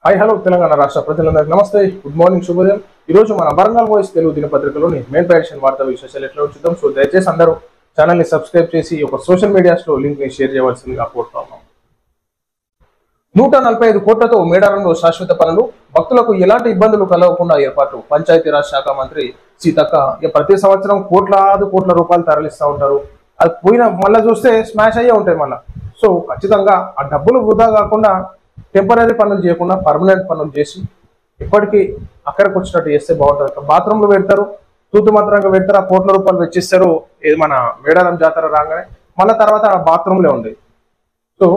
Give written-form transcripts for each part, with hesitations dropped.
Hi hello Telangana రాష్ట్ర ప్రజలందరికీ నమస్తే, గుడ్ మార్నింగ్, శుభోదయం. ఈరోజు మన వరంగల్ వాయిస్ తెలుగు దినపత్రికలోని మెయిన్ ఎడిషన్ వార్తా విశేషాలు ఎట్లా చూద్దాం. సో దయచేసి అందరూ ఛానల్ని సబ్స్క్రైబ్ చేసి ఒక సోషల్ మీడియాస్లో లింక్ని షేర్ చేయవలసిందిగా కోరుతా ఉన్నాం. 145 కోట్లతో మేడారంలో శాశ్వత పనులు, భక్తులకు ఎలాంటి ఇబ్బందులు కలగకుండా ఏర్పాట్లు. పంచాయతీరాజ్ శాఖ మంత్రి సీతక్క ప్రతి సంవత్సరం కోట్ల రూపాయలు తరలిస్తూ ఉంటారు. అది పోయిన మళ్ళీ చూస్తే స్మాష్ అయ్యే ఉంటాయి మళ్ళీ. సో ఖచ్చితంగా ఆ డబ్బులు వృధా కాకుండా టెంపరీ పనులు చేయకుండా పర్మనెంట్ పనులు చేసి ఇప్పటికీ అక్కడికి వచ్చినట్టు చేస్తే బాగుంటుంది. బాత్రూమ్లు పెడతారు, తూతు మాత్రంగా పెడతారు, ఆ కోట్ల రూపాయలు వెచ్చిస్తారు. ఇది మన మేడారం జాతర రాగానే మళ్ళీ తర్వాత ఆ బాత్రూమ్లే ఉంది. సో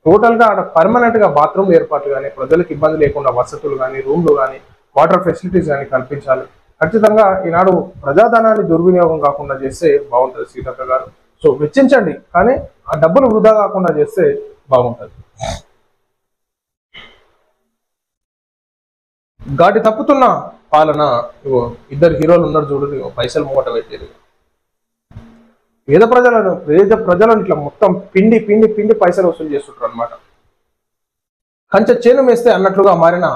టోటల్గా ఆడ పర్మనెంట్గా బాత్రూమ్ ఏర్పాట్లు కానీ, ప్రజలకు ఇబ్బంది లేకుండా వసతులు కానీ, రూమ్లు కానీ, వాటర్ ఫెసిలిటీస్ కానీ కల్పించాలి. ఖచ్చితంగా ఈనాడు ప్రజాధనాన్ని దుర్వినియోగం కాకుండా చేస్తే బాగుంటుంది సీతక్క గారు. సో వెచ్చించండి, కానీ ఆ డబ్బులు వృధా కాకుండా చేస్తే బాగుంటుంది. గాడి తప్పుతున్న పాలన. ఇద్దరు హీరోలు ఉన్నారు చూడండి, పైసలు మూట పెట్టేది. పేద ప్రజలను ఇట్లా మొత్తం పిండి పిండి పిండి పైసలు వసూలు చేస్తుంటారు అనమాట. కంచె చేను వేస్తే అన్నట్లుగా మారిన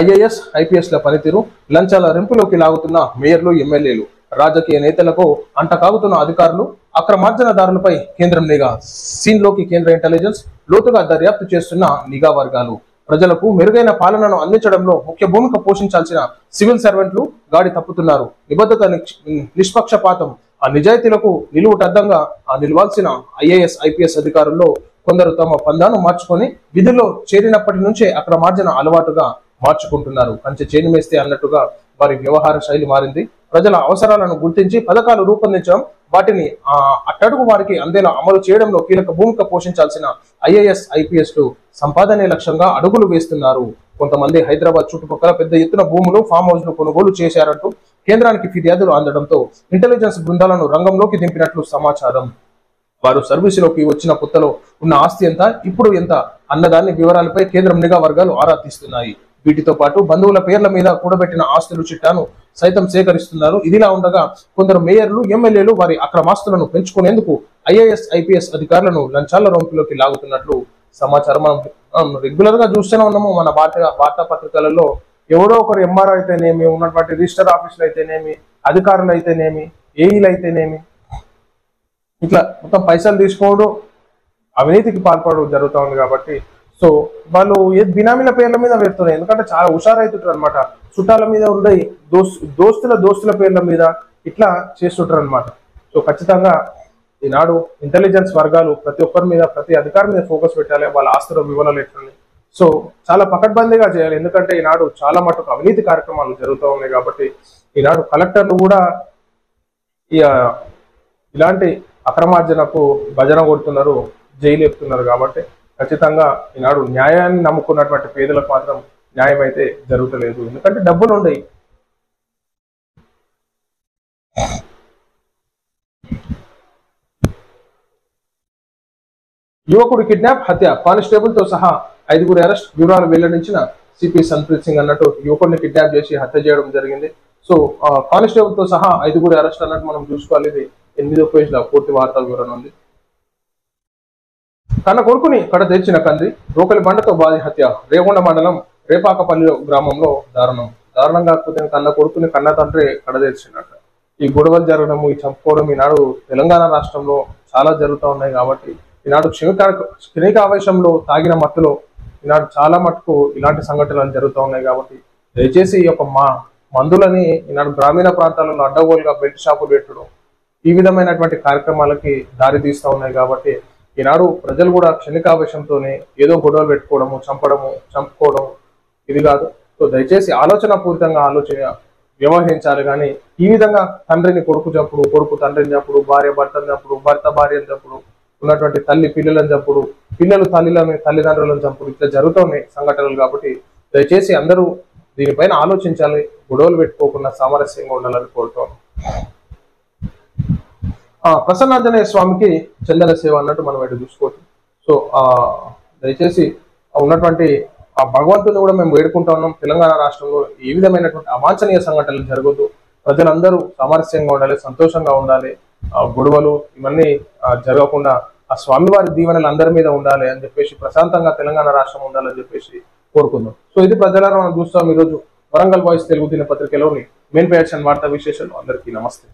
IAS IPSల పనితీరు, లంచాల రెంపులోకి లాగుతున్న మేయర్లు, ఎమ్మెల్యేలు, రాజకీయ నేతలకు అంట కాగుతున్న అధికారులు, అక్రమార్జనదారులపై కేంద్రం నిఘా. సీన్లోకి కేంద్ర ఇంటెలిజెన్స్, లోతుగా దర్యాప్తు చేస్తున్న నిఘా వర్గాలు. ప్రజలకు మెరుగైన పాలనను అందించడంలో ముఖ్య భూమిక పోషించాల్సిన సివిల్ సర్వెంట్లు గాడి తప్పుతున్నారు. నిబద్ధత, నిష్పక్షపాతం, ఆ నిజాయితీలకు నిలువుటద్దంగా నిలవాల్సిన IAS IPS అధికారుల్లో కొందరు తమ పందాను మార్చుకొని విధుల్లో చేరినప్పటి నుంచే అక్రమార్జన అలవాటుగా మార్చుకుంటున్నారు. కంచె చేను వేస్తే అన్నట్టుగా వారి వ్యవహార శైలి మారింది. ప్రజల అవసరాలను గుర్తించి పథకాలు రూపొందించడం, వాటిని అట్టడుగు వారికి అందేలా అమలు చేయడంలో కీలక భూమిక పోషించాల్సిన IAS IPSలు సంపాదనే లక్ష్యంగా అడుగులు వేస్తున్నారు. కొంతమంది హైదరాబాద్ చుట్టుపక్కల పెద్ద ఎత్తున భూములు, ఫామ్ హౌస్లు కొనుగోలు చేశారంటూ కేంద్రానికి ఫిర్యాదులు అందడంతో ఇంటెలిజెన్స్ బృందాలను రంగంలోకి దింపినట్లు సమాచారం. వారు సర్వీసులోకి వచ్చిన కొత్తలో ఉన్న ఆస్తి ఎంత, ఇప్పుడు ఎంత అన్నదాన్ని వివరాలపై కేంద్రం నిఘా వర్గాలు ఆరా తీస్తున్నాయి. వీటితో పాటు బంధువుల పేర్ల మీద కూడబెట్టిన ఆస్తుల చిట్టాను సైతం సేకరిస్తున్నారు. ఇదిలా ఉండగా కొందరు మేయర్లు, ఎమ్మెల్యేలు వారి అక్రమాస్తులను పెంచుకునేందుకు IAS IPS అధికారులను లంచాల రొంపులోకి లాగుతున్నట్లు సమాచారం. మనం రెగ్యులర్ గా చూస్తూనే ఉన్నాము మన వార్తాపత్రికలలో. ఎవడో ఒకరు MRO అయితేనేమి, ఉన్నటువంటి రిజిస్టర్ ఆఫీసులు అయితేనేమి, అధికారులు అయితేనేమి, ఏఈలు అయితేనేమి, ఇట్లా మొత్తం పైసలు తీసుకోవడం, అవినీతికి పాల్పడడం జరుగుతూ ఉంది. కాబట్టి సో వాళ్ళు బినామీల పేర్ల మీద పెడుతున్నారు. ఎందుకంటే చాలా హుషారైతుంటారు అనమాట. చుట్టాల మీద ఉండే దోస్తుల పేర్ల మీద ఇట్లా చేస్తుంటారు అనమాట. సో ఖచ్చితంగా ఈనాడు ఇంటెలిజెన్స్ వర్గాలు ప్రతి ఒక్కరి మీద, ప్రతి అధికారి మీద ఫోకస్ పెట్టాలి. వాళ్ళ ఆస్తుల వివరాలు ఎట్లున్నాయి, సో చాలా పకడ్బందీగా చేయాలి. ఎందుకంటే ఈనాడు చాలా మటుకు అవినీతి కార్యక్రమాలు జరుగుతూ ఉన్నాయి. కాబట్టి ఈనాడు కలెక్టర్లు కూడా ఇలాంటి అక్రమార్జనకు భజన కొడుతున్నారు, జైలు ఎత్తున్నారు. కాబట్టి ఖచ్చితంగా ఈనాడు న్యాయాన్ని నమ్ముకున్నటువంటి పేదలకు మాత్రం న్యాయం అయితే జరుగుతలేదు. ఎందుకంటే డబ్బులు ఉండయి. యువకుడు కిడ్నాప్, హత్య, కానిస్టేబుల్ తో సహా 5గురి అరెస్ట్. వివరాలు వెల్లడించిన సిపి సన్ప్రీత్ సింగ్ అన్నట్టు యువకుడిని కిడ్నాప్ చేసి హత్య చేయడం జరిగింది. సో కానిస్టేబుల్ తో సహా 5గురి అరెస్ట్ అన్నట్టు మనం చూసుకోవాలి. ఇది 8వ పేజ్లో పూర్తి వార్తా వివరణ ఉంది. తన కొడుకుని కడ తెచ్చిన కంది, రోకలి బండతో బాధి హత్య. రేగొండ మండలం రేపాకపల్లి గ్రామంలో దారుణం కాకపోతే కన్న కొడుకుని కన్న తండ్రి కడ తెచ్చినట్ట. ఈ గొడవలు జరగడము, ఈ చంపుకోవడం ఈనాడు తెలంగాణ రాష్ట్రంలో చాలా జరుగుతూ ఉన్నాయి. కాబట్టి ఈనాడు క్షణిక ఆవేశంలో, తాగిన మత్తులో ఈనాడు చాలా మటుకు ఇలాంటి సంఘటనలు జరుగుతూ ఉన్నాయి. కాబట్టి దయచేసి ఈ యొక్క మందులని ఈనాడు గ్రామీణ ప్రాంతాలలో అడ్డగోలుగా బెల్ట్ షాపులు పెట్టడం, ఈ విధమైనటువంటి కార్యక్రమాలకి దారి తీస్తూ ఉన్నాయి. కాబట్టి ఈనాడు ప్రజలు కూడా క్షణికావేశంతోనే ఏదో గొడవలు పెట్టుకోవడము, చంపుకోవడం ఇది కాదు. సో దయచేసి ఆలోచనపూరితంగా వ్యవహరించాలి. కానీ ఈ విధంగా తండ్రిని కొడుకు చంపుడు, కొడుకు తండ్రిని చంపుడు, భార్య భర్తను చంపుడు, భర్త భార్యను చంపుడు, ఉన్నటువంటి తల్లి పిల్లలను చంపుడు, పిల్లలు తల్లిదండ్రులను చంపుడు, ఇట్లా జరుగుతున్నాయి సంఘటనలు. కాబట్టి దయచేసి అందరూ దీనిపైన ఆలోచించాలి. గొడవలు పెట్టుకోకుండా సామరస్యంగా ఉండాలని కోరుతాం. ప్రసన్నాంజనేయ స్వామికి చందన సేవ అన్నట్టు మనం ఎటు చూసుకోవచ్చు. సో దయచేసి ఉన్నటువంటి ఆ భగవంతుని కూడా మేము వేడుకుంటా ఉన్నాం. తెలంగాణ రాష్ట్రంలో ఏ విధమైనటువంటి అవాంఛనీయ సంఘటనలు జరగదు. ప్రజలందరూ సామరస్యంగా ఉండాలి, సంతోషంగా ఉండాలి. గొడవలు ఇవన్నీ జరగకుండా ఆ స్వామివారి దీవెనలు అందరి మీద ఉండాలి అని చెప్పేసి, ప్రశాంతంగా తెలంగాణ రాష్ట్రం ఉండాలని చెప్పేసి కోరుకుందాం. సో ఇది ప్రజలను మనం చూస్తాం ఈరోజు వరంగల్ వాయిస్ తెలుగు దినపత్రికలోని మెయిన్ పేజెస్ అండ్ వార్తా విశేషాలు. అందరికీ నమస్తే.